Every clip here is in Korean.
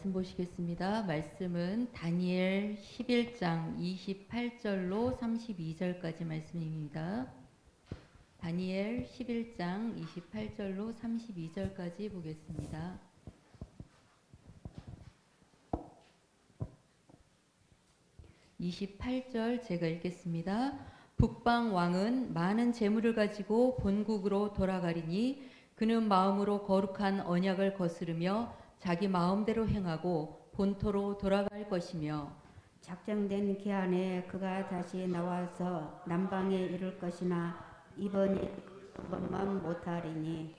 말씀 보시겠습니다. 말씀은 다니엘 11장 28절로 32절까지 말씀입니다. 다니엘 11장 28절로 32절까지 보겠습니다. 28절 제가 읽겠습니다. 북방 왕은 많은 재물을 가지고 본국으로 돌아가리니 그는 마음으로 거룩한 언약을 거스르며 자기 마음대로 행하고 본토로 돌아갈 것이며 작정된 기한에 그가 다시 나와서 남방에 이를 것이나 이번이 그것만 못하리니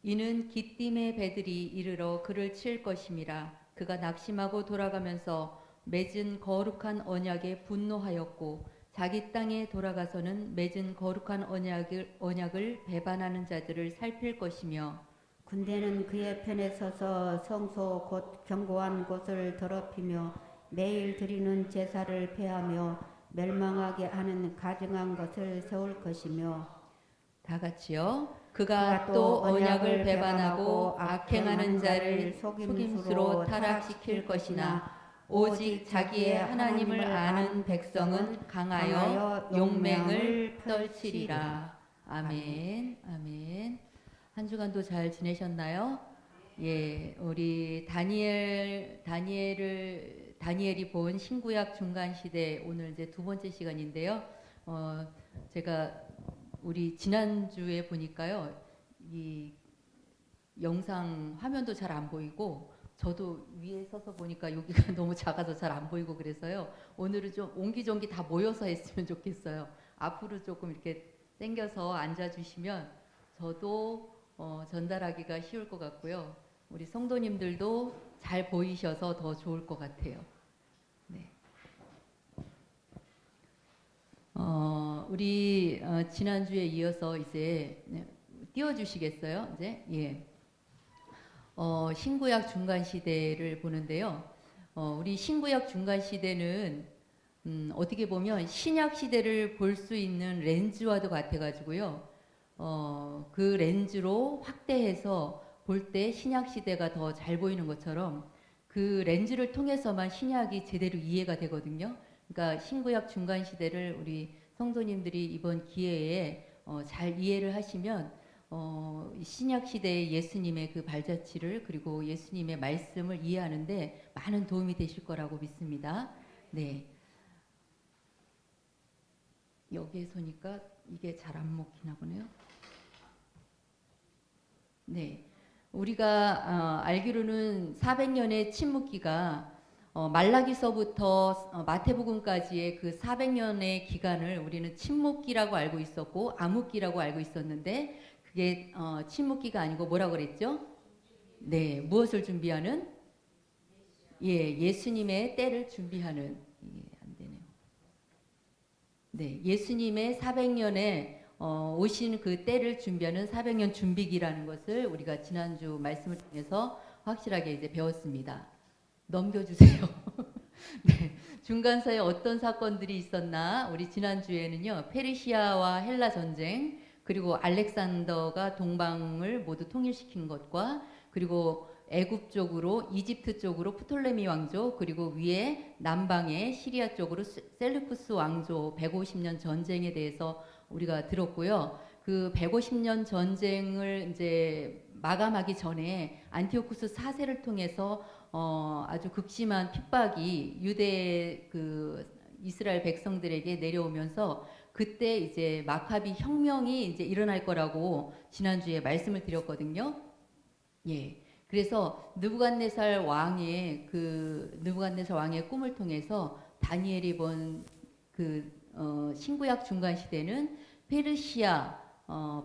이는 기띔의 배들이 이르러 그를 칠 것임이라. 그가 낙심하고 돌아가면서 맺은 거룩한 언약에 분노하였고 자기 땅에 돌아가서는 맺은 거룩한 언약을 배반하는 자들을 살필 것이며 군대는 그의 편에 서서 성소 곧 견고한 곳을 더럽히며 매일 드리는 제사를 폐하며 멸망하게 하는 가증한 것을 세울 것이며 다 같이요. 그가 또 언약을 배반하고 악행하는 자를 속임수로 타락시킬 것이나 오직 자기의 하나님을 아는 백성은 강하여 용맹을 떨치리라. 아멘. 아멘. 한 주간도 잘 지내셨나요? 예, 우리 다니엘이 본 신구약 중간 시대 오늘 이제 두 번째 시간인데요. 제가 우리 지난주에 보니까요, 이 영상 화면도 잘 안 보이고 저도 위에 서서 보니까 여기가 너무 작아서 잘 안 보이고 그래서요. 오늘은 좀 옹기종기 다 모여서 했으면 좋겠어요. 앞으로 조금 이렇게 당겨서 앉아주시면 저도 전달하기가 쉬울 것 같고요. 우리 성도님들도 잘 보이셔서 더 좋을 것 같아요. 네. 우리 지난주에 이어서 이제 띄워주시겠어요? 이제 예. 신구약 중간 시대를 보는데요. 우리 신구약 중간 시대는 어떻게 보면 신약 시대를 볼 수 있는 렌즈와도 같아가지고요. 그 렌즈로 확대해서 볼 때 신약 시대가 더 잘 보이는 것처럼 그 렌즈를 통해서만 신약이 제대로 이해가 되거든요. 그러니까 신구약 중간 시대를 우리 성도님들이 이번 기회에 잘 이해를 하시면 신약 시대의 예수님의 그 발자취를 그리고 예수님의 말씀을 이해하는데 많은 도움이 되실 거라고 믿습니다. 네. 여기에서니까 이게 잘 안 먹히나 보네요. 네. 우리가 알기로는 400년의 침묵기가 말라기서부터 마태복음까지의 그 400년의 기간을 우리는 침묵기라고 알고 있었고 암흑기라고 알고 있었는데 그게 침묵기가 아니고 뭐라고 그랬죠? 네, 무엇을 준비하는? 예, 예수님의 때를 준비하는. 이게 안 되네요. 네, 예수님의 400년에 오신 그 때를 준비하는 400년 준비기라는 것을 우리가 지난주 말씀을 통해서 확실하게 이제 배웠습니다. 넘겨주세요. 네, 중간사에 어떤 사건들이 있었나? 우리 지난주에는요, 페르시아와 헬라 전쟁, 그리고 알렉산더가 동방을 모두 통일시킨 것과 그리고 애굽 쪽으로 이집트 쪽으로 프톨레미 왕조 그리고 위에 남방에 시리아 쪽으로 셀루쿠스 왕조 150년 전쟁에 대해서 우리가 들었고요. 그 150년 전쟁을 이제 마감하기 전에 안티오쿠스 4세를 통해서 아주 극심한 핍박이 유대 그 이스라엘 백성들에게 내려오면서 그때 이제 마카비 혁명이 이제 일어날 거라고 지난주에 말씀을 드렸거든요. 예. 그래서 느부갓네살 왕의 꿈을 통해서 다니엘이 본 그 신구약 중간 시대는 페르시아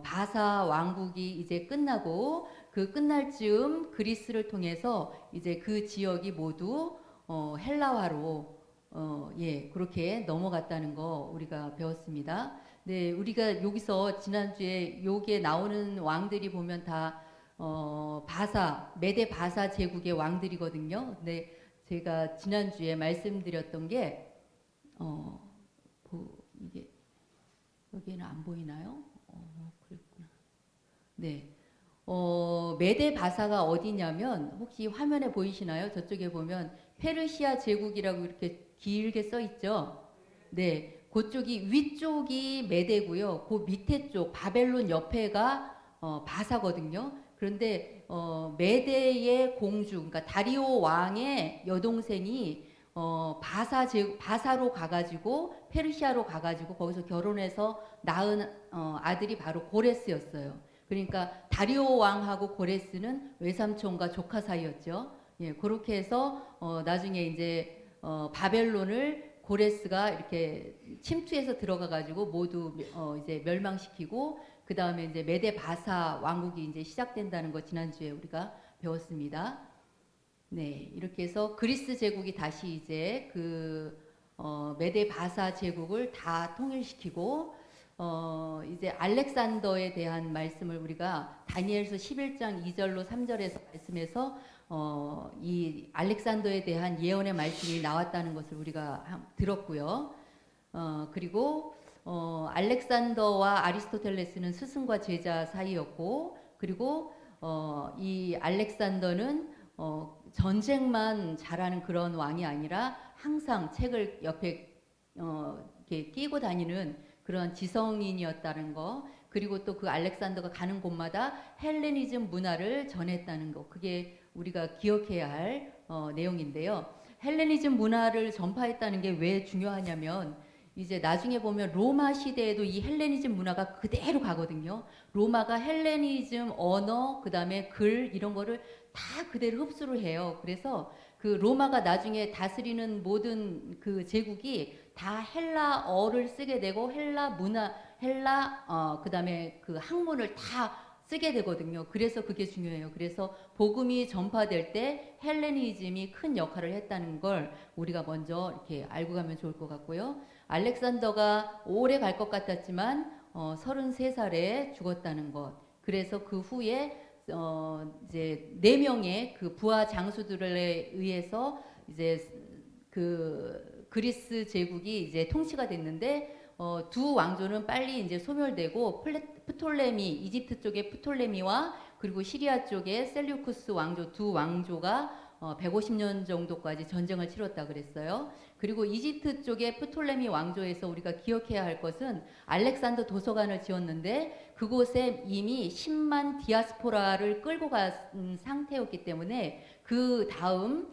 바사 왕국이 이제 끝나고 그 끝날 즈음 그리스를 통해서 이제 그 지역이 모두 헬라화로 예, 그렇게 넘어갔다는 거 우리가 배웠습니다. 네, 우리가 여기서 지난주에 여기에 나오는 왕들이 보면 다 메데 바사 제국의 왕들이거든요. 근데 제가 지난주에 말씀드렸던 게 이게 여기에는 안 보이나요? 그랬구나. 네. 메데 바사가 어디냐면 혹시 화면에 보이시나요? 저쪽에 보면 페르시아 제국이라고 이렇게 길게 써 있죠. 네, 그쪽이 위쪽이 메데고요. 그 밑에 쪽 바벨론 옆에가 바사거든요. 그런데 메데의 공주, 그러니까 다리오 왕의 여동생이 바사로 가가지고 페르시아로 가가지고 거기서 결혼해서 낳은 아들이 바로 고레스였어요. 그러니까 다리오 왕하고 고레스는 외삼촌과 조카 사이였죠. 예, 그렇게 해서 나중에 이제 바벨론을 고레스가 이렇게 침투해서 들어가 가지고 모두 이제 멸망시키고 그 다음에 이제 메데 바사 왕국이 이제 시작된다는 거 지난주에 우리가 배웠습니다. 네, 이렇게 해서 그리스 제국이 다시 이제 메데 바사 제국을 다 통일시키고 이제 알렉산더에 대한 말씀을 우리가 다니엘서 11장 2절로 3절에서 말씀해서 이 알렉산더에 대한 예언의 말씀이 나왔다는 것을 우리가 들었고요. 그리고 알렉산더와 아리스토텔레스는 스승과 제자 사이였고, 그리고 이 알렉산더는 전쟁만 잘하는 그런 왕이 아니라 항상 책을 옆에 이렇게 끼고 다니는 그런 지성인이었다는 거, 그리고 또 그 알렉산더가 가는 곳마다 헬레니즘 문화를 전했다는 거, 그게 우리가 기억해야 할 내용인데요. 헬레니즘 문화를 전파했다는 게 왜 중요하냐면 이제 나중에 보면 로마 시대에도 이 헬레니즘 문화가 그대로 가거든요. 로마가 헬레니즘 언어, 그 다음에 글 이런 거를 다 그대로 흡수를 해요. 그래서 그 로마가 나중에 다스리는 모든 그 제국이 다 헬라어를 쓰게 되고 헬라 문화, 그다음에 그 학문을 다 쓰게 되거든요. 그래서 그게 중요해요. 그래서 복음이 전파될 때 헬레니즘이 큰 역할을 했다는 걸 우리가 먼저 이렇게 알고 가면 좋을 것 같고요. 알렉산더가 오래 갈 것 같았지만 33살에 죽었다는 것. 그래서 그 후에 이제 4명의 그 부하 장수들에 의해서 이제 그 그리스 제국이 이제 통치가 됐는데 두 왕조는 빨리 이제 소멸되고 프톨레미 이집트 쪽의 프톨레미와 그리고 시리아 쪽의 셀류쿠스 왕조 두 왕조가 150년 정도까지 전쟁을 치렀다 그랬어요. 그리고 이집트 쪽의 프톨레미 왕조에서 우리가 기억해야 할 것은 알렉산더 도서관을 지었는데 그곳에 이미 10만 디아스포라를 끌고 간 상태였기 때문에 그 다음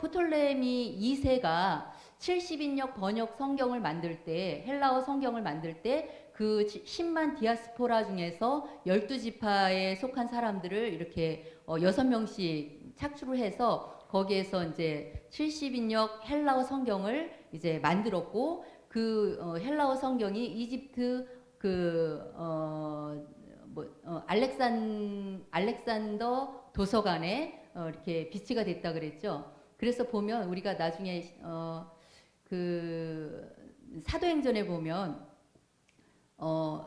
프톨레미 2세가 70인역 번역 성경을 만들 때 헬라어 성경을 만들 때 그 10만 디아스포라 중에서 12지파에 속한 사람들을 이렇게 6명씩 착출을 해서 거기에서 이제 70인역 헬라어 성경을 이제 만들었고 그 헬라어 성경이 이집트 알렉산더 도서관에 이렇게 비치가 됐다 그랬죠. 그래서 보면 우리가 나중에 그 사도행전에 보면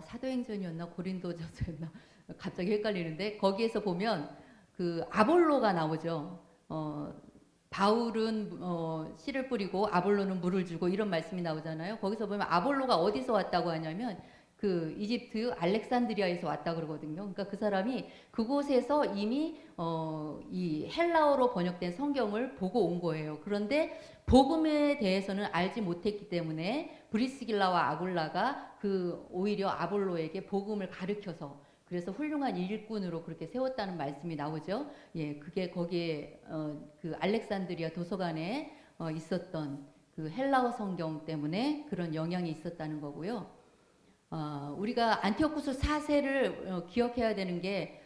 사도행전이었나 고린도전서였나 갑자기 헷갈리는데 거기에서 보면 그 아볼로가 나오죠. 바울은 씨를 뿌리고 아볼로는 물을 주고 이런 말씀이 나오잖아요. 거기서 보면 아볼로가 어디서 왔다고 하냐면 그 이집트 알렉산드리아에서 왔다 그러거든요. 그러니까 그 사람이 그곳에서 이미 이 헬라어로 번역된 성경을 보고 온 거예요. 그런데 복음에 대해서는 알지 못했기 때문에 브리스길라와 아굴라가 그 오히려 아볼로에게 복음을 가르쳐서 그래서 훌륭한 일꾼으로 그렇게 세웠다는 말씀이 나오죠. 예, 그게 거기에 그 알렉산드리아 도서관에 있었던 그 헬라어 성경 때문에 그런 영향이 있었다는 거고요. 우리가 안티오쿠스 4세를 기억해야 되는 게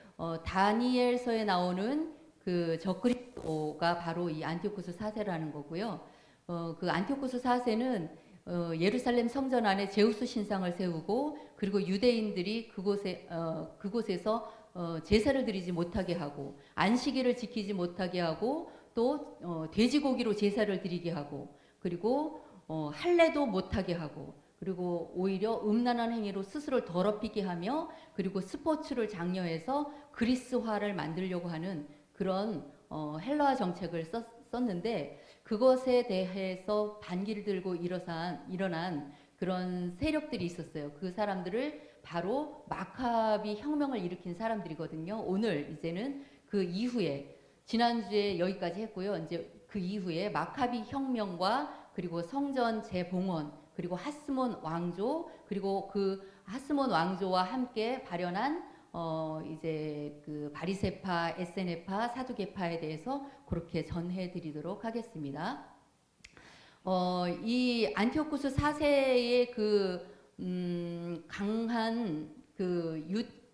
다니엘서에 나오는 그 적그리스도가 바로 이 안티오쿠스 4세라는 거고요. 그 안티오쿠스 4세는 예루살렘 성전 안에 제우스 신상을 세우고 그리고 유대인들이 그곳에서 제사를 드리지 못하게 하고 안식일을 지키지 못하게 하고 또 돼지고기로 제사를 드리게 하고 그리고 할례도 못하게 하고 그리고 오히려 음란한 행위로 스스로를 더럽히게 하며 그리고 스포츠를 장려해서 그리스화를 만들려고 하는 그런 헬라화 정책을 썼는데 그것에 대해서 반기를 들고 일어난 그런 세력들이 있었어요. 그 사람들을 바로 마카비 혁명을 일으킨 사람들이거든요. 오늘 이제는 그 이후에 지난주에 여기까지 했고요. 이제 그 이후에 마카비 혁명과 그리고 성전 재봉헌 그리고 하스몬 왕조 그리고 그 하스몬 왕조와 함께 발현한 이제 그 바리새파, 에세네파, 사두개파에 대해서 그렇게 전해드리도록 하겠습니다. 이 안티오쿠스 4세의 그 강한 그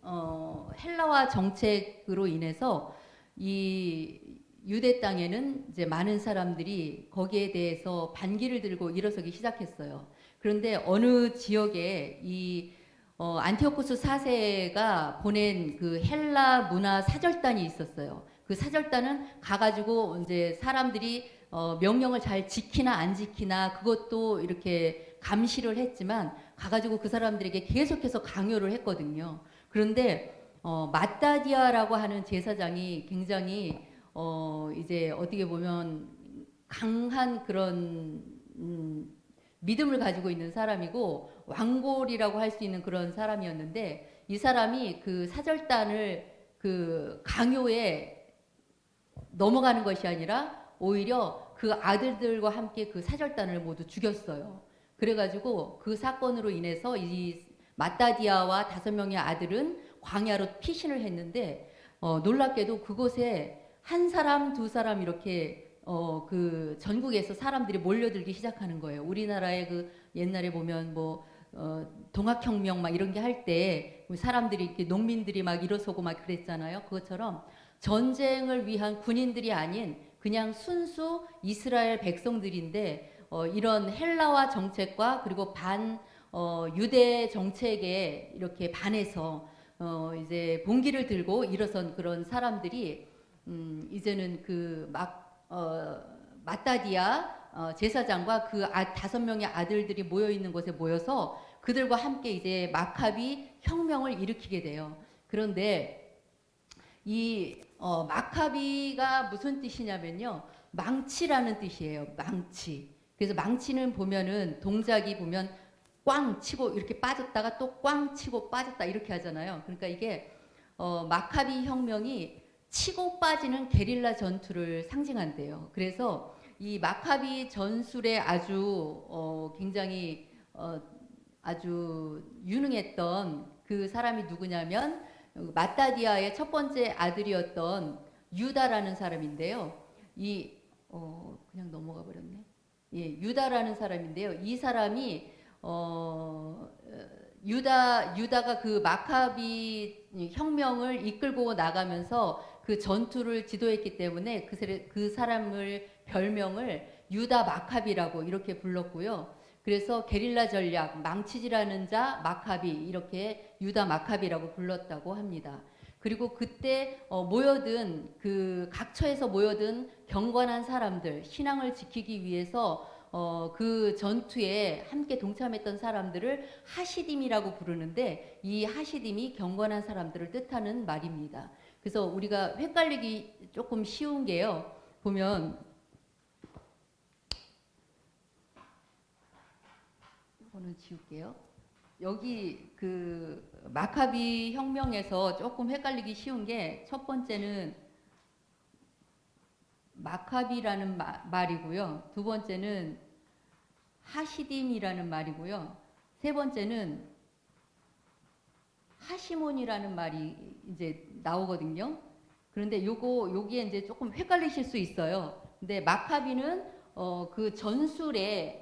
헬라화 정책으로 인해서 이 유대 땅에는 이제 많은 사람들이 거기에 대해서 반기를 들고 일어서기 시작했어요. 그런데 어느 지역에 이 안티오쿠스 4세가 보낸 그 헬라 문화 사절단이 있었어요. 그 사절단은 가가지고 이제 사람들이 명령을 잘 지키나 안 지키나 그것도 이렇게 감시를 했지만 가가지고 그 사람들에게 계속해서 강요를 했거든요. 그런데 마따디아라고 하는 제사장이 굉장히 이제 어떻게 보면 강한 그런 믿음을 가지고 있는 사람이고 왕골이라고 할 수 있는 그런 사람이었는데 이 사람이 그 사절단을 그 강요에 넘어가는 것이 아니라 오히려 그 아들들과 함께 그 사절단을 모두 죽였어요. 그래가지고 그 사건으로 인해서 이 마따디아와 5명의 아들은 광야로 피신을 했는데 놀랍게도 그곳에 한 사람, 두 사람 이렇게 그 전국에서 사람들이 몰려들기 시작하는 거예요. 우리나라의 그 옛날에 보면 뭐 동학혁명 막 이런 게 할 때 사람들이 이렇게 농민들이 막 일어서고 막 그랬잖아요. 그것처럼 전쟁을 위한 군인들이 아닌 그냥 순수 이스라엘 백성들인데 이런 헬라화 정책과 그리고 유대 정책에 이렇게 반해서 이제 봉기를 들고 일어선 그런 사람들이 이제는 그 마따디아 제사장과 그 5명의 아들들이 모여 있는 곳에 모여서 그들과 함께 이제 마카비 혁명을 일으키게 돼요. 그런데 이 마카비가 무슨 뜻이냐면요, 망치라는 뜻이에요. 망치. 그래서 망치는 보면은 동작이 보면 꽝 치고 이렇게 빠졌다가 또 꽝 치고 빠졌다 이렇게 하잖아요. 그러니까 이게 마카비 혁명이 치고 빠지는 게릴라 전투를 상징한대요. 그래서 이 마카비 전술에 아주 굉장히 아주 유능했던 그 사람이 누구냐면 마따디아의 첫 번째 아들이었던 유다라는 사람인데요. 그냥 넘어가 버렸네. 예, 유다라는 사람인데요. 이 사람이 유다가 그 마카비 혁명을 이끌고 나가면서 그 전투를 지도했기 때문에 그 사람을 별명을 유다 마카비라고 이렇게 불렀고요. 그래서 게릴라 전략, 망치질하는 자 마카비 이렇게 유다 마카비라고 불렀다고 합니다. 그리고 그때 모여든 그 각처에서 모여든 경건한 사람들, 신앙을 지키기 위해서 그 전투에 함께 동참했던 사람들을 하시딤이라고 부르는데 이 하시딤이 경건한 사람들을 뜻하는 말입니다. 그래서 우리가 헷갈리기 조금 쉬운 게요. 보면 이거는 지울게요. 여기 그 마카비 혁명에서 조금 헷갈리기 쉬운 게 첫 번째는 마카비라는 말이고요. 두 번째는 하시딤이라는 말이고요. 세 번째는 하시몬이라는 말이 이제 나오거든요. 그런데 여기에 이제 조금 헷갈리실 수 있어요. 근데 마카비는 그 전술의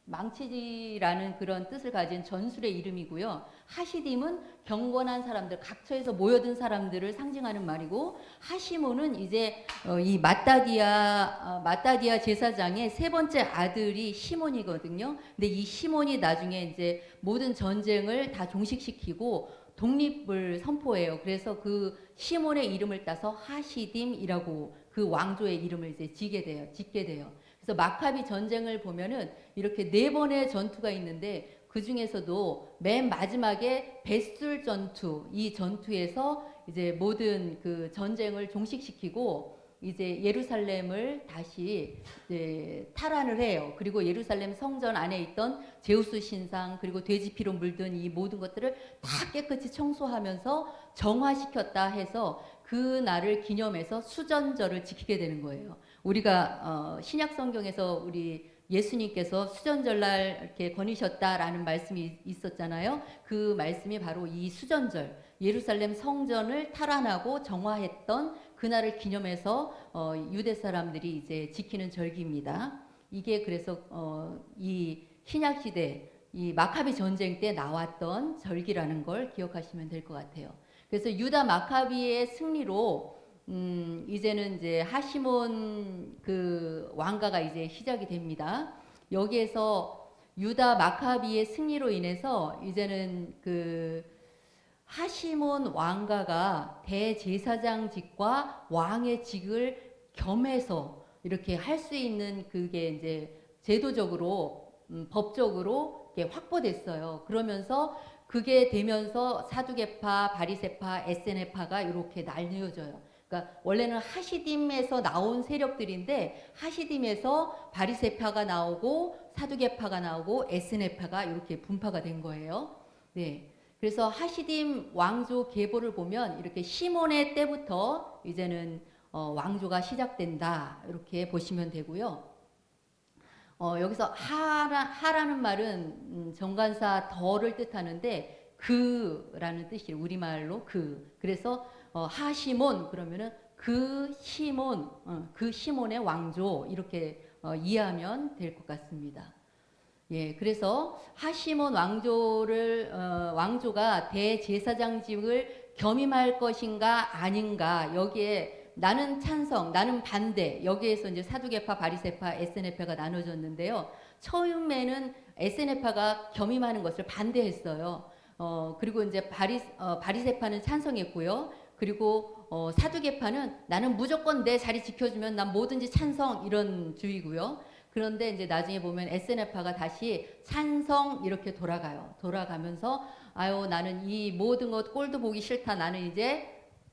망치지라는 그런 뜻을 가진 전술의 이름이고요. 하시딤은 경건한 사람들, 각처에서 모여든 사람들을 상징하는 말이고, 하시몬은 이제 이 마따디아 제사장의 세 번째 아들이 시몬이거든요. 근데 이 시몬이 나중에 이제 모든 전쟁을 다 종식시키고 독립을 선포해요. 그래서 그 시몬의 이름을 따서 하시딤이라고 그 왕조의 이름을 이제 짓게 돼요. 그래서 마카비 전쟁을 보면은 이렇게 4번의 전투가 있는데 그 중에서도 맨 마지막에 벳술 전투, 이 전투에서 이제 모든 그 전쟁을 종식시키고 이제 예루살렘을 다시 이제 탈환을 해요. 그리고 예루살렘 성전 안에 있던 제우스 신상 그리고 돼지 피로 물든 이 모든 것들을 다 깨끗이 청소하면서 정화시켰다 해서 그 날을 기념해서 수전절을 지키게 되는 거예요. 우리가 신약 성경에서 우리 예수님께서 수전절날 이렇게 거니셨다라는 말씀이 있었잖아요. 그 말씀이 바로 이 수전절, 예루살렘 성전을 탈환하고 정화했던 그날을 기념해서 유대 사람들이 이제 지키는 절기입니다. 이게 그래서 이 신약 시대 이 마카비 전쟁 때 나왔던 절기라는 걸 기억하시면 될 것 같아요. 그래서 유다 마카비의 승리로 이제는 이제 하시몬 그 왕가가 이제 시작이 됩니다. 여기에서 유다 마카비의 승리로 인해서 이제는 그 하시몬 왕가가 대제사장직과 왕의 직을 겸해서 이렇게 할 수 있는 그게 이제 제도적으로 법적으로 이렇게 확보됐어요. 그러면서 그게 되면서 사두개파, 바리새파, 에세네파가 이렇게 나뉘어져요. 그러니까 원래는 하시딤에서 나온 세력들인데 하시딤에서 바리새파가 나오고 사두개파가 나오고 에스네파가 이렇게 분파가 된 거예요. 네. 그래서 하시딤 왕조 계보를 보면 이렇게 시몬의 때부터 이제는 왕조가 시작된다 이렇게 보시면 되고요. 여기서 하라는 말은 정관사 더를 뜻하는데 그라는 뜻이 우리말로 그래서 하시몬 그러면은 그 시몬의 왕조 이렇게 이해하면 될 것 같습니다. 예, 그래서 하시몬 왕조가 대제사장직을 겸임할 것인가 아닌가 여기에 나는 찬성, 나는 반대 여기에서 이제 사두개파, 바리새파, 에스네파가 나눠졌는데요. 처음에는 에스네파가 겸임하는 것을 반대했어요. 그리고 이제 바리새파는 찬성했고요. 그리고 사두개파는 나는 무조건 내 자리 지켜주면 난 뭐든지 찬성 이런 주의고요. 그런데 이제 나중에 보면 에스네파가 다시 찬성 이렇게 돌아가면서 아유 나는 이 모든 것 꼴도 보기 싫다. 나는 이제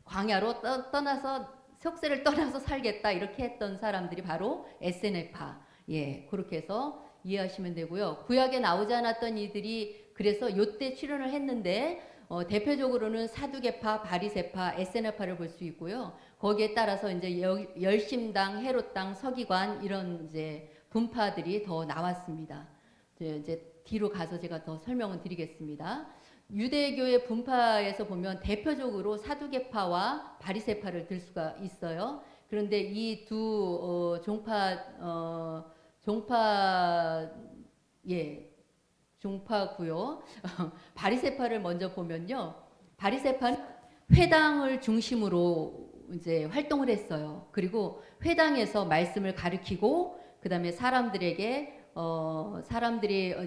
광야로 떠나서 속세를 떠나서 살겠다 이렇게 했던 사람들이 바로 에스네파. 예, 그렇게 해서 이해하시면 되고요. 구약에 나오지 않았던 이들이 그래서 요때 출현을 했는데 대표적으로는 사두개파, 바리새파, 에스네파를 볼 수 있고요. 거기에 따라서 이제 열심당, 헤롯당, 서기관 이런 이제 분파들이 더 나왔습니다. 이제 뒤로 가서 제가 더 설명을 드리겠습니다. 유대교의 분파에서 보면 대표적으로 사두개파와 바리새파를 들 수가 있어요. 그런데 이 두 종파고요. 바리새파를 먼저 보면요. 바리새파는 회당을 중심으로 이제 활동을 했어요. 그리고 회당에서 말씀을 가르치고 그다음에 사람들이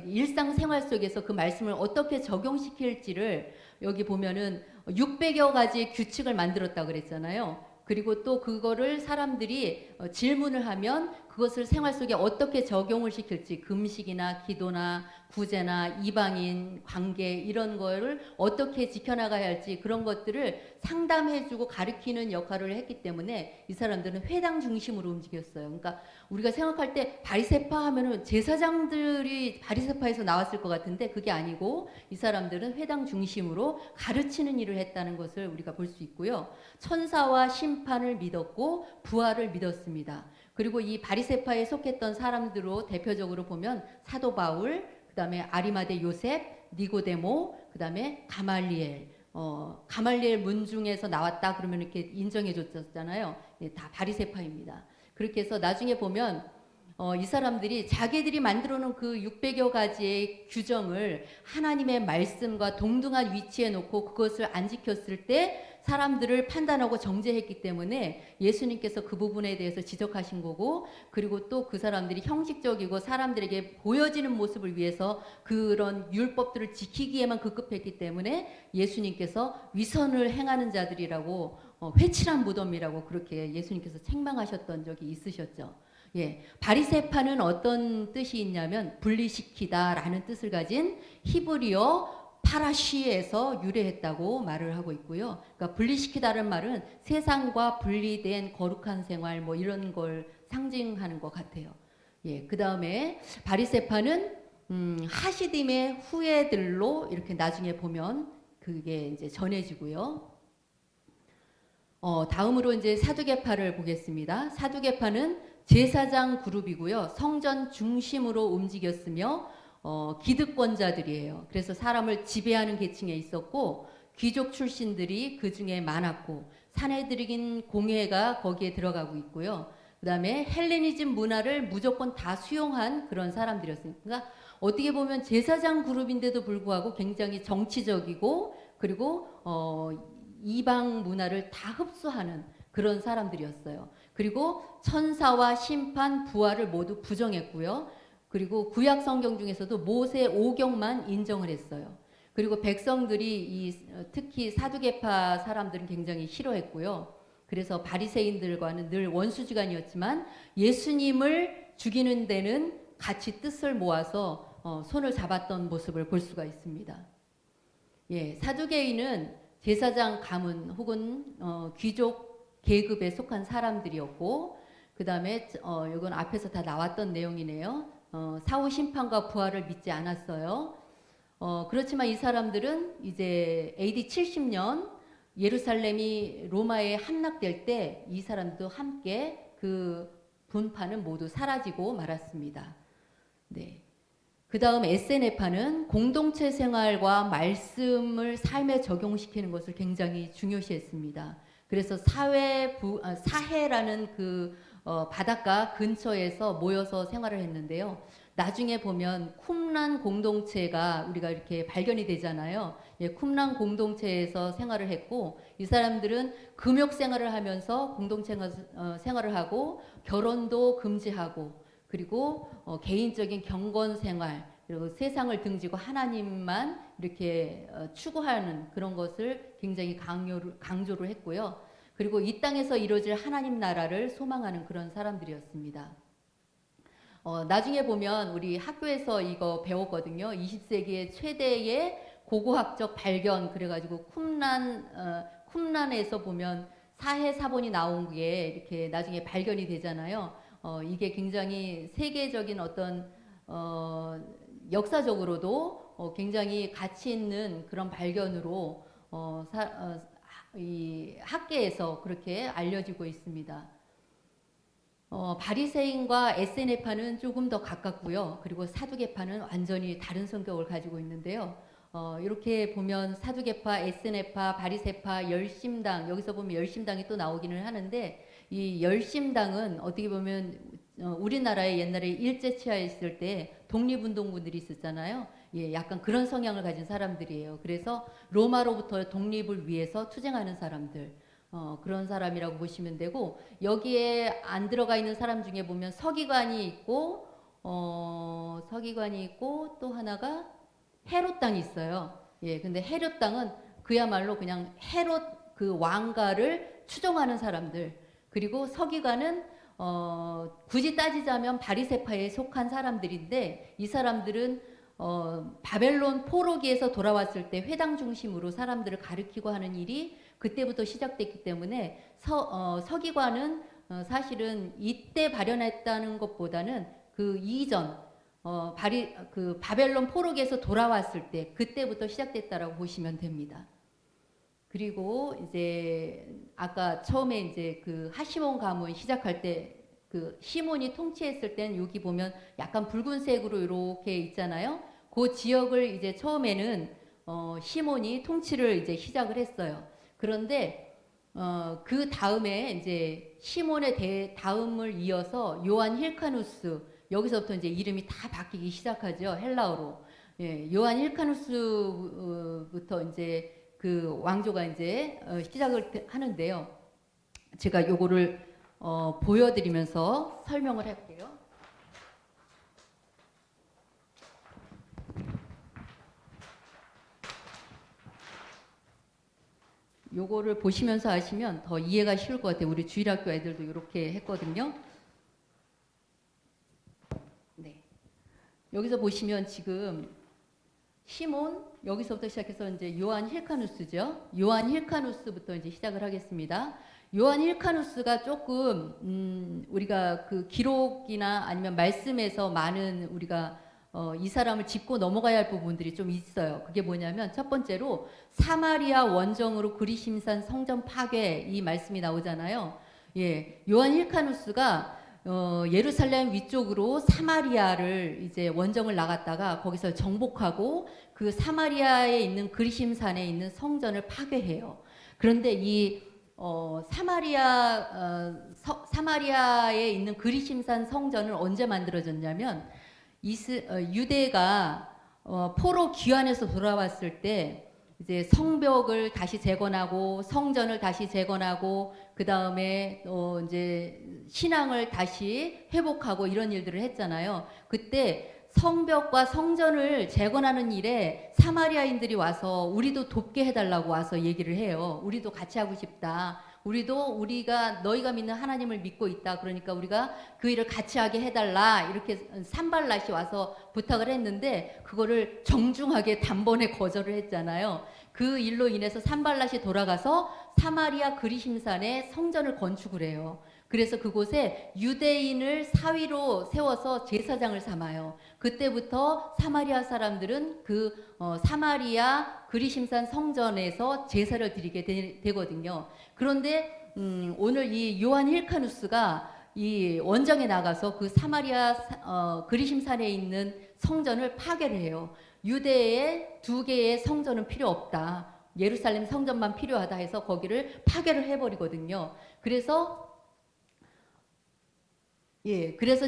일상생활 속에서 그 말씀을 어떻게 적용시킬지를 여기 보면은 600여 가지의 규칙을 만들었다고 그랬잖아요. 그리고 또 그거를 사람들이 질문을 하면 그것을 생활 속에 어떻게 적용을 시킬지 금식이나 기도나 구제나 이방인 관계 이런 거를 어떻게 지켜나가야 할지 그런 것들을 상담해주고 가르치는 역할을 했기 때문에 이 사람들은 회당 중심으로 움직였어요. 그러니까 우리가 생각할 때 바리새파 하면은 제사장들이 바리새파에서 나왔을 것 같은데 그게 아니고 이 사람들은 회당 중심으로 가르치는 일을 했다는 것을 우리가 볼 수 있고요. 천사와 심판을 믿었고 부활을 믿었습니다. 그리고 이 바리새파에 속했던 사람들로 대표적으로 보면 사도 바울, 그다음에 아리마대 요셉, 니고데모, 그다음에 가말리엘. 가말리엘 문중에서 나왔다 그러면 이렇게 인정해 줬잖아요. 다 바리새파입니다. 그렇게 해서 나중에 보면 이 사람들이 자기들이 만들어 놓은 그 600여 가지의 규정을 하나님의 말씀과 동등한 위치에 놓고 그것을 안 지켰을 때 사람들을 판단하고 정죄했기 때문에 예수님께서 그 부분에 대해서 지적하신 거고 그리고 또 그 사람들이 형식적이고 사람들에게 보여지는 모습을 위해서 그런 율법들을 지키기에만 급급했기 때문에 예수님께서 위선을 행하는 자들이라고 회칠한 무덤이라고 그렇게 예수님께서 책망하셨던 적이 있으셨죠. 예, 바리새파는 어떤 뜻이 있냐면 분리시키다라는 뜻을 가진 히브리어 파라시에서 유래했다고 말을 하고 있고요. 그러니까 분리시키다는 말은 세상과 분리된 거룩한 생활 뭐 이런 걸 상징하는 것 같아요. 예, 그 다음에 바리새파는 하시딤의 후예들로 이렇게 나중에 보면 그게 이제 전해지고요. 다음으로 이제 사두개파를 보겠습니다. 사두개파는 제사장 그룹이고요. 성전 중심으로 움직였으며 기득권자들이에요. 그래서 사람을 지배하는 계층에 있었고 귀족 출신들이 그 중에 많았고 사내들인 공회가 거기에 들어가고 있고요. 그 다음에 헬레니즘 문화를 무조건 다 수용한 그런 사람들이었으니까 그러니까 어떻게 보면 제사장 그룹인데도 불구하고 굉장히 정치적이고 그리고 이방 문화를 다 흡수하는 그런 사람들이었어요. 그리고 천사와 심판, 부활을 모두 부정했고요. 그리고 구약 성경 중에서도 모세 5경만 인정을 했어요. 그리고 백성들이 특히 사두개파 사람들은 굉장히 싫어했고요. 그래서 바리새인들과는 늘 원수지간이었지만 예수님을 죽이는 데는 같이 뜻을 모아서 손을 잡았던 모습을 볼 수가 있습니다. 예, 사두개인은 제사장 가문 혹은 귀족 계급에 속한 사람들이었고 그 다음에 이건 앞에서 다 나왔던 내용이네요. 사후 심판과 부활을 믿지 않았어요. 그렇지만 이 사람들은 이제 AD 70년 예루살렘이 로마에 함락될 때 이 사람도 함께 그 분파는 모두 사라지고 말았습니다. 네. 그 다음 SNF파는 공동체 생활과 말씀을 삶에 적용시키는 것을 굉장히 중요시했습니다. 그래서 사해라는 그 바닷가 근처에서 모여서 생활을 했는데요. 나중에 보면 쿰란 공동체가 우리가 이렇게 발견이 되잖아요. 예, 쿰란 공동체에서 생활을 했고 이 사람들은 금욕 생활을 하면서 공동체 생활을 하고 결혼도 금지하고 그리고 개인적인 경건 생활 그리고 세상을 등지고 하나님만 이렇게 추구하는 그런 것을 굉장히 강조를 했고요. 그리고 이 땅에서 이루어질 하나님 나라를 소망하는 그런 사람들이었습니다. 나중에 보면 우리 학교에서 이거 배웠거든요. 20세기의 최대의 고고학적 발견 그래가지고 쿰란에서 보면 사해 사본이 나온 게 이렇게 나중에 발견이 되잖아요. 이게 굉장히 세계적인 어떤 역사적으로도 굉장히 가치 있는 그런 발견으로 이 학계에서 그렇게 알려지고 있습니다. 바리새인과 SNF파는 조금 더 가깝고요. 그리고 사두개파는 완전히 다른 성격을 가지고 있는데요. 이렇게 보면 사두개파, SNF파, 바리새파, 열심당 여기서 보면 열심당이 또 나오기는 하는데 이 열심당은 어떻게 보면 우리나라에 옛날에 일제치하에 있을 때 독립운동군들이 있었잖아요. 예, 약간 그런 성향을 가진 사람들이에요. 그래서 로마로부터 독립을 위해서 투쟁하는 사람들. 그런 사람이라고 보시면 되고 여기에 안 들어가 있는 사람 중에 보면 서기관이 있고 또 하나가 헤롯 당이 있어요. 예, 근데 헤롯 당은 그야말로 그냥 헤롯 그 왕가를 추종하는 사람들. 그리고 서기관은 굳이 따지자면 바리새파에 속한 사람들인데 이 사람들은 바벨론 포로기에서 돌아왔을 때 회당 중심으로 사람들을 가르치고 하는 일이 그때부터 시작됐기 때문에 서기관은 사실은 이때 발현했다는 것보다는 그 이전 그 바벨론 포로기에서 돌아왔을 때 그때부터 시작됐다라고 보시면 됩니다. 그리고 이제 아까 처음에 이제 그 하시몬 가문 시작할 때 그 시몬이 통치했을 때는 여기 보면 약간 붉은색으로 이렇게 있잖아요. 그 지역을 이제 처음에는 시몬이 통치를 이제 시작을 했어요. 그런데 그 다음에 이제 시몬의 다음을 이어서 요한 힐카누스 여기서부터 이제 이름이 다 바뀌기 시작하죠. 헬라어로. 예, 요한 힐카누스부터 이제 그 왕조가 이제 시작을 하는데요. 제가 요거를 보여드리면서 설명을 할게요. 요거를 보시면서 하시면 더 이해가 쉬울 것 같아요. 우리 주일학교 애들도 이렇게 했거든요. 네. 여기서 보시면 지금 시몬 여기서부터 시작해서 이제 요한 힐카누스죠. 요한 힐카누스부터 이제 시작을 하겠습니다. 요한 힐카누스가 조금 우리가 그 기록이나 아니면 말씀에서 많은 우리가 이 사람을 짚고 넘어가야 할 부분들이 좀 있어요. 그게 뭐냐면 첫 번째로 사마리아 원정으로 그리심산 성전 파괴 이 말씀이 나오잖아요. 예, 요한 힐카누스가 예루살렘 위쪽으로 사마리아를 이제 원정을 나갔다가 거기서 정복하고 그 사마리아에 있는 그리심산에 있는 성전을 파괴해요. 그런데 이 사마리아에 있는 그리심산 성전은 언제 만들어졌냐면 유대가 포로 귀환해서 돌아왔을 때 이제 성벽을 다시 재건하고 성전을 다시 재건하고 그 다음에 이제 신앙을 다시 회복하고 이런 일들을 했잖아요. 그때 성벽과 성전을 재건하는 일에 사마리아인들이 와서 우리도 돕게 해달라고 와서 얘기를 해요. 우리도 같이 하고 싶다. 우리가 너희가 믿는 하나님을 믿고 있다. 그러니까 우리가 그 일을 같이 하게 해달라. 이렇게 산발랏이 와서 부탁을 했는데 그거를 정중하게 단번에 거절을 했잖아요. 그 일로 인해서 산발랏이 돌아가서 사마리아 그리심산에 성전을 건축을 해요. 그래서 그곳에 유대인을 사위로 세워서 제사장을 삼아요. 그때부터 사마리아 사람들은 그 사마리아 그리심산 성전에서 제사를 드리게 되거든요. 그런데 오늘 이 요한 힐카누스가 이 원정에 나가서 그 사마리아 그리심산에 있는 성전을 파괴를 해요. 유대의 2개의 성전은 필요 없다. 예루살렘 성전만 필요하다 해서 거기를 파괴를 해버리거든요. 그래서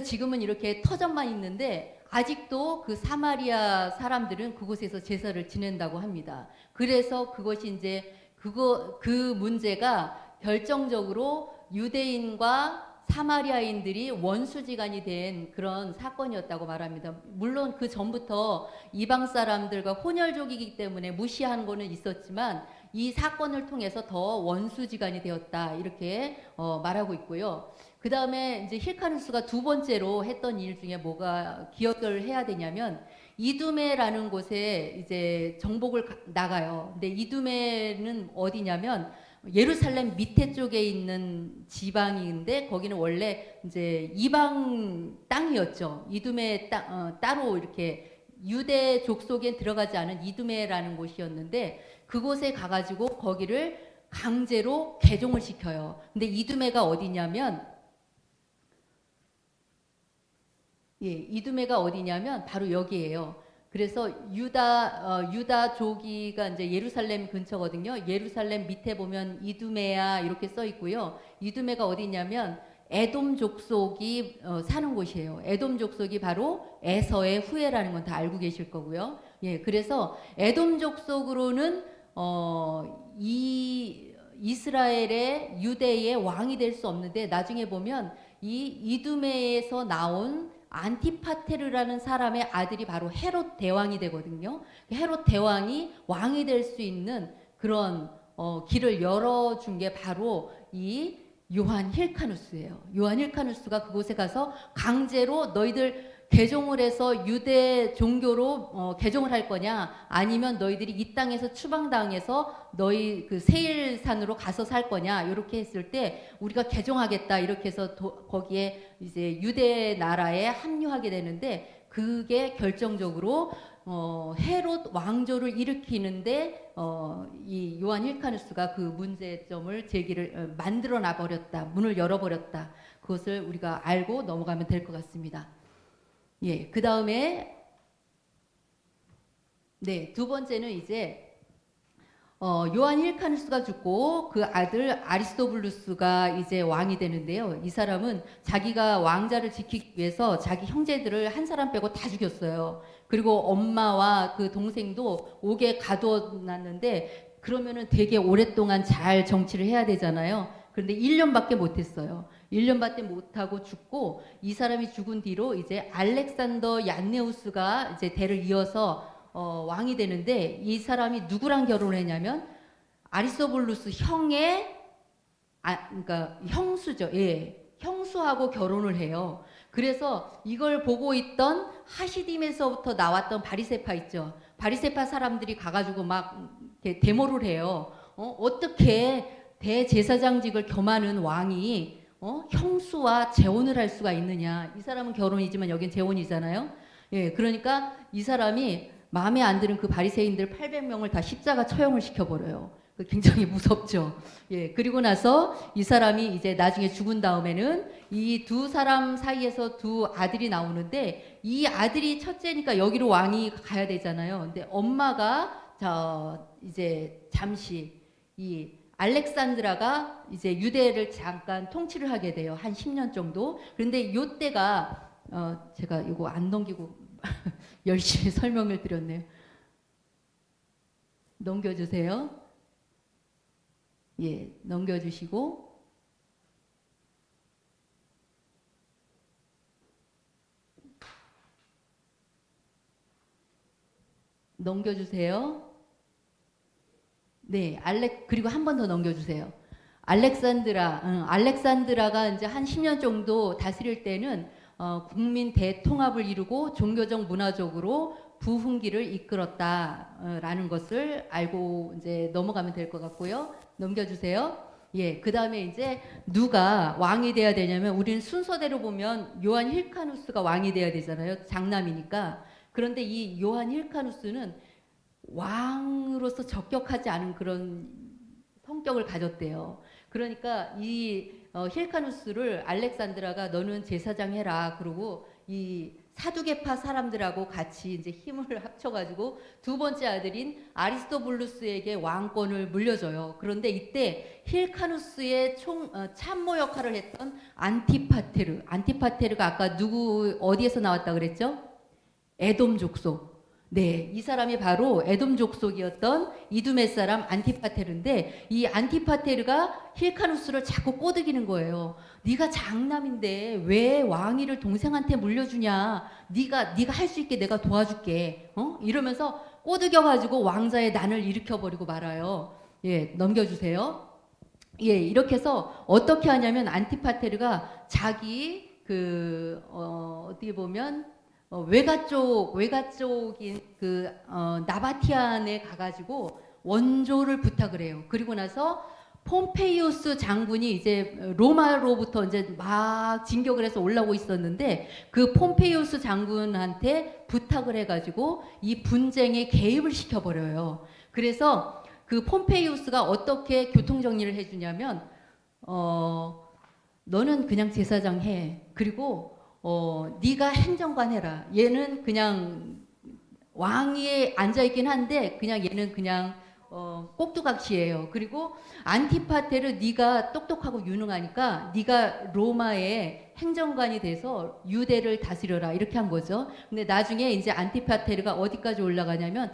지금은 이렇게 터전만 있는데 아직도 그 사마리아 사람들은 그곳에서 제사를 지낸다고 합니다. 그래서 그것이 이제 그 문제가 결정적으로 유대인과 사마리아인들이 원수지간이 된 그런 사건이었다고 말합니다. 물론 그 전부터 이방 사람들과 혼혈족이기 때문에 무시한 거는 있었지만 이 사건을 통해서 더 원수지간이 되었다 이렇게 말하고 있고요. 그 다음에 이제 힐카누스가 2번째로 했던 일 중에 뭐가 기억을 해야 되냐면 이두메라는 곳에 이제 정복을 나가요. 근데 이두메는 어디냐면 예루살렘 밑에 쪽에 있는 지방인데 거기는 원래 이제 이방 땅이었죠. 이두메 따로 이렇게 유대 족속에 들어가지 않은 이두메라는 곳이었는데 그곳에 가가지고 거기를 강제로 개종을 시켜요. 근데 이두메가 어디냐면 이두메가 어디냐면 바로 여기예요. 그래서 유다족이가 이제 예루살렘 근처거든요. 예루살렘 밑에 보면 이두메야 이렇게 써 있고요. 이두메가 어디냐면 에돔 족속이 사는 곳이에요. 에돔 족속이 바로 에서의 후예라는 건 다 알고 계실 거고요. 그래서 에돔 족속으로는 이 이스라엘의 유대의 왕이 될 수 없는데 나중에 보면 이 이두메에서 나온 안티파테르라는 사람의 아들이 바로 헤롯 대왕이 되거든요. 헤롯 대왕이 왕이 될 수 있는 그런 길을 열어준 게 바로 이 요한 힐카누스예요. 요한 힐카누스가 그곳에 가서 강제로 너희들 개종을 해서 유대 종교로 개종을 할 거냐 아니면 너희들이 이 땅에서 추방당해서 너희 그 세일산으로 가서 살 거냐 이렇게 했을 때 우리가 개종하겠다 이렇게 해서 거기에 이제 유대 나라에 합류하게 되는데 그게 결정적으로 헤롯 왕조를 일으키는데 이 요한 힐카누스가 그 문제점을 만들어 놔버렸다. 문을 열어버렸다. 그것을 우리가 알고 넘어가면 될 것 같습니다. 그 다음에 2번째는 이제 요한 힐카누스가 죽고 그 아들 아리스토블루스가 이제 왕이 되는데요. 이 사람은 자기가 왕자를 지키기 위해서 자기 형제들을 한 사람 빼고 다 죽였어요. 그리고 엄마와 그 동생도 옥에 가둬놨는데 그러면은 되게 오랫동안 잘 정치를 해야 되잖아요. 그런데 1년밖에 못했어요. 1년밖에 못하고 죽고 이 사람이 죽은 뒤로 이제 알렉산더 얀네우스가 이제 대를 이어서 왕이 되는데 이 사람이 누구랑 결혼했냐면 아리스토블루스 형의 그러니까 형수죠. 형수하고 결혼을 해요. 그래서 이걸 보고 있던 하시딤에서부터 나왔던 바리새파 있죠. 바리새파 사람들이 가가지고 막 이렇게 데모를 해요. 어떻게 대제사장직을 겸하는 왕이 형수와 재혼을 할 수가 있느냐. 이 사람은 결혼이지만 여긴 재혼이잖아요. 예, 그러니까 이 사람이 마음에 안 드는 그 바리새인들 800명을 다 십자가 처형을 시켜버려요. 굉장히 무섭죠. 예, 그리고 나서 이 사람이 이제 나중에 죽은 다음에는 이 두 사람 사이에서 두 아들이 나오는데 이 아들이 첫째니까 여기로 왕이 가야 되잖아요. 근데 엄마가 이제 잠시 이 알렉산드라가 이제 유대를 잠깐 통치를 하게 돼요. 한 10년 정도. 그런데 요때가 제가 이거 안 넘기고 열심히 설명을 드렸네요. 넘겨주세요. 예, 넘겨주시고 넘겨주세요. 네, 그리고 한 번 더 넘겨주세요. 알렉산드라가 이제 한 10년 정도 다스릴 때는 국민 대통합을 이루고 종교적 문화적으로 부흥기를 이끌었다라는 것을 알고 이제 넘어가면 될 것 같고요. 넘겨주세요. 예, 그 다음에 이제 누가 왕이 돼야 되냐면 우리는 순서대로 보면 요한 힐카누스가 왕이 돼야 되잖아요. 장남이니까. 그런데 이 요한 힐카누스는 왕으로서 적격하지 않은 그런 성격을 가졌대요. 그러니까 이 힐카누스를 알렉산드라가 너는 제사장 해라. 그러고 이 사두개파 사람들하고 같이 이제 힘을 합쳐가지고 두 번째 아들인 아리스토블루스에게 왕권을 물려줘요. 그런데 이때 힐카누스의 참모 역할을 했던 안티파테르가 아까 어디에서 나왔다 그랬죠? 에돔 족속. 네, 이 사람이 바로 에돔 족속이었던 이두메 사람 안티파테르인데 이 안티파테르가 힐카누스를 자꾸 꼬드기는 거예요. 네가 장남인데 왜 왕위를 동생한테 물려주냐? 네가 할 수 있게 내가 도와줄게. 이러면서 꼬드겨 가지고 왕자의 난을 일으켜 버리고 말아요. 예, 넘겨주세요. 예, 이렇게 해서 어떻게 하냐면 안티파테르가 자기 어떻게 보면 외가 쪽인 나바티안에 가가지고 원조를 부탁을 해요. 그리고 나서 폼페이우스 장군이 이제 로마로부터 이제 막 진격을 해서 올라오고 있었는데 그 폼페이우스 장군한테 부탁을 해가지고 이 분쟁에 개입을 시켜버려요. 그래서 그 폼페이우스가 어떻게 교통정리를 해주냐면 너는 그냥 제사장 해. 그리고 네가 행정관 해라. 얘는 그냥 왕위에 앉아있긴 한데 그냥 얘는 그냥 꼭두각시예요. 그리고 안티파테르 네가 똑똑하고 유능하니까 네가 로마의 행정관이 돼서 유대를 다스려라 이렇게 한 거죠. 근데 나중에 이제 안티파테르가 어디까지 올라가냐면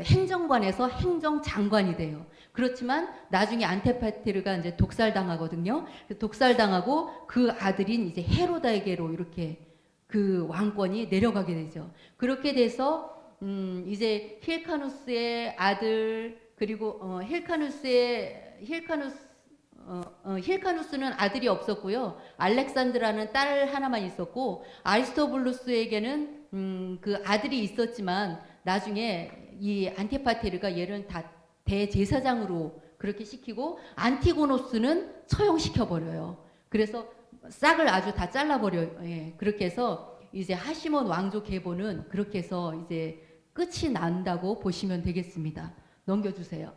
행정관에서 행정장관이 돼요. 그렇지만 나중에 안티파테르가 이제 독살당하거든요. 독살당하고 그 아들인 이제 헤로다에게로 이렇게 그 왕권이 내려가게 되죠. 그렇게 돼서 이제 힐카누스의 아들 그리고 힐카누스는 아들이 없었고요. 알렉산드라는 딸 하나만 있었고 아리스토블루스에게는 그 아들이 있었지만 나중에 이 안티파테르가 얘를 다 대제사장으로 그렇게 시키고 안티고노스는 처형시켜 버려요. 그래서 싹을 아주 다 잘라버려요. 예, 그렇게 해서 이제 하시몬 왕조 계보는 그렇게 해서 이제 끝이 난다고 보시면 되겠습니다. 넘겨주세요.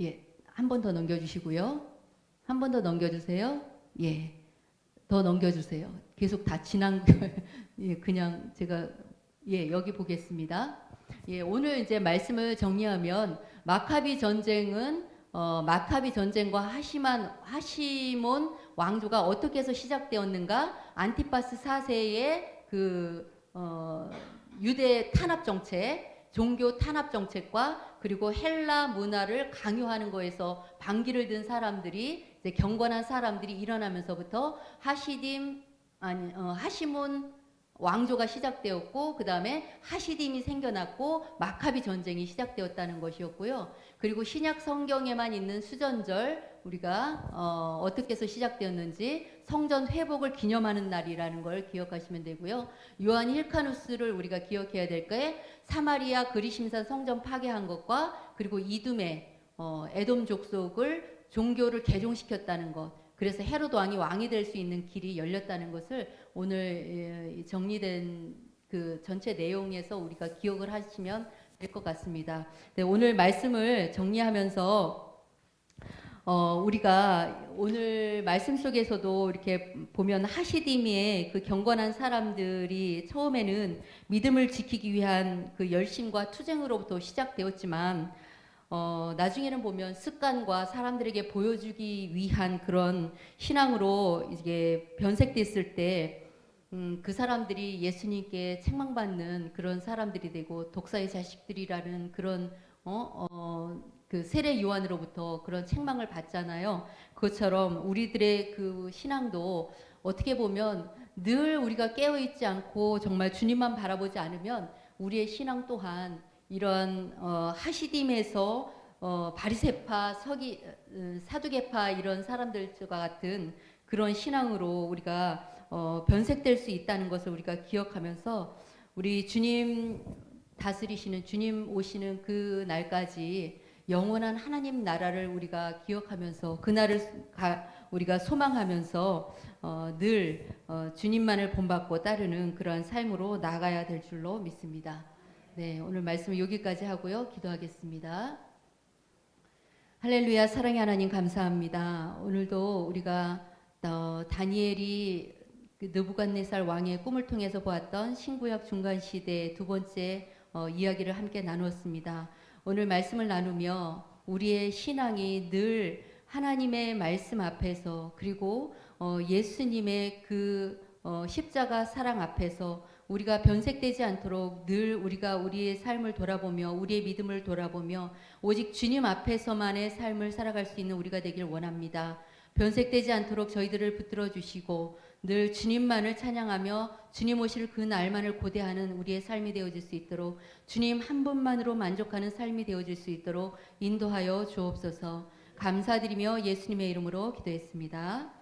예, 한 번 더 넘겨주시고요. 한 번 더 넘겨주세요. 예, 더 넘겨주세요. 계속 다 지난 예, 그냥 제가 여기 보겠습니다. 예, 오늘 이제 말씀을 정리하면 마카비 전쟁은 마카비 전쟁과 하시몬 왕조가 어떻게 해서 시작되었는가? 안티파스 4세의 유대 탄압 정책, 종교 탄압 정책과 그리고 헬라 문화를 강요하는 거에서 반기를 든 사람들이 이제 경건한 사람들이 일어나면서부터 하시몬 왕조가 시작되었고 그 다음에 하시딤이 생겨났고 마카비 전쟁이 시작되었다는 것이었고요. 그리고 신약 성경에만 있는 수전절 우리가 어떻게 해서 시작되었는지 성전 회복을 기념하는 날이라는 걸 기억하시면 되고요. 요한 힐카누스를 우리가 기억해야 될 게 사마리아 그리심산 성전 파괴한 것과 그리고 이둠의 에돔 족속을 종교를 개종시켰다는 것. 그래서 헤롯 왕이 왕이 될 수 있는 길이 열렸다는 것을 오늘 정리된 그 전체 내용에서 우리가 기억을 하시면 될 것 같습니다. 네, 오늘 말씀을 정리하면서 우리가 오늘 말씀 속에서도 이렇게 보면 하시딤의 그 경건한 사람들이 처음에는 믿음을 지키기 위한 그 열심과 투쟁으로부터 시작되었지만 나중에는 보면 습관과 사람들에게 보여주기 위한 그런 신앙으로 이게 변색됐을 때 그 사람들이 예수님께 책망받는 그런 사람들이 되고 독사의 자식들이라는 그런 그 세례 요한으로부터 그런 책망을 받잖아요. 그것처럼 우리들의 그 신앙도 어떻게 보면 늘 우리가 깨어 있지 않고 정말 주님만 바라보지 않으면 우리의 신앙 또한 이런 하시딤에서 바리새파, 사두개파 이런 사람들과 같은 그런 신앙으로 우리가 변색될 수 있다는 것을 우리가 기억하면서 우리 주님 다스리시는 주님 오시는 그 날까지 영원한 하나님 나라를 우리가 기억하면서 그 날을 우리가 소망하면서 늘 주님만을 본받고 따르는 그러한 삶으로 나아가야 될 줄로 믿습니다. 네, 오늘 말씀은 여기까지 하고요. 기도하겠습니다. 할렐루야. 사랑의 하나님 감사합니다. 오늘도 우리가 다니엘이 그 느부갓네살 왕의 꿈을 통해서 보았던 신구약 중간 시대의 두 번째 이야기를 함께 나누었습니다. 오늘 말씀을 나누며 우리의 신앙이 늘 하나님의 말씀 앞에서 그리고 예수님의 그 십자가 사랑 앞에서 우리가 변색되지 않도록 늘 우리가 우리의 삶을 돌아보며 우리의 믿음을 돌아보며 오직 주님 앞에서만의 삶을 살아갈 수 있는 우리가 되길 원합니다. 변색되지 않도록 저희들을 붙들어 주시고 늘 주님만을 찬양하며 주님 오실 그 날만을 고대하는 우리의 삶이 되어질 수 있도록 주님 한 분만으로 만족하는 삶이 되어질 수 있도록 인도하여 주옵소서. 감사드리며 예수님의 이름으로 기도했습니다.